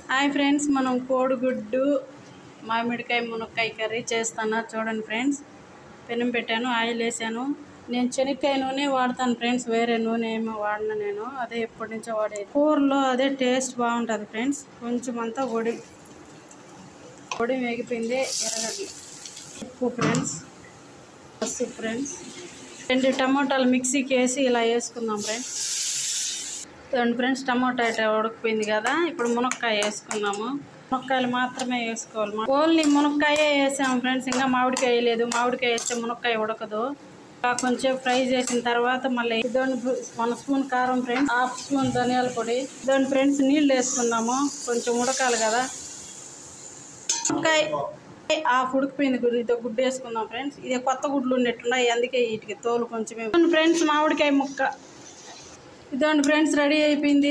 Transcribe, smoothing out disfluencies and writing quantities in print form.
Hi friends, మనం కోడిగుడ్డు మామిడికాయ మునక్కాయ కర్రీ చేస్తాను చూడండి ఫ్రెండ్స్. పెనం పెట్టాను, ఆయిల్ వేసాను. నేను శనక్కాయ నూనె వాడతాను ఫ్రెండ్స్, వేరే నూనె ఏమో వాడిన. నేను అదే ఎప్పటి నుంచో వాడేది. కూరలో అదే టేస్ట్ బాగుంటుంది ఫ్రెండ్స్. కొంచెం అంతా పొడి వేగిపోయింది. ఎర్రగడ్డలు, ఉప్పు ఫ్రెండ్స్, పసుపు ఫ్రెండ్స్, 2 టమోటాలు మిక్సీకి వేసి ఇలా వేసుకుందాం ఫ్రెండ్స్. ఫ్రెండ్స్, టమోటా ఉడకపోయింది కదా, ఇప్పుడు మునక్కాయ వేసుకుందాము. మునక్కాయలు మాత్రమే వేసుకోవాలి. ఓన్లీ మునక్కాయ వేసాము ఫ్రెండ్స్, ఇంకా మామిడికాయ వేయలేదు. మామిడికాయ వేస్తే మునక్కాయ ఉడకదు. కొంచెం ఫ్రై చేసిన తర్వాత మళ్ళీ 1 స్పూన్ కారం ఫ్రెండ్స్, 1/2 స్పూన్ ధనియాల పొడి. ఫ్రెండ్స్, నీళ్ళు వేసుకుందాము, కొంచెం ఉడకాలి కదా. మునక్కాయ ఉడికిపోయింది. గుడ్డు వేసుకుందాం ఫ్రెండ్స్. ఇది కొత్త గుడ్లు ఉన్నట్టున్నాయి, అందుకే వీటికి తోలు కొంచెమే ఫ్రెండ్స్. మామిడికాయ ముక్క ఇదండి ఫ్రెండ్స్, రెడీ అయిపోయింది.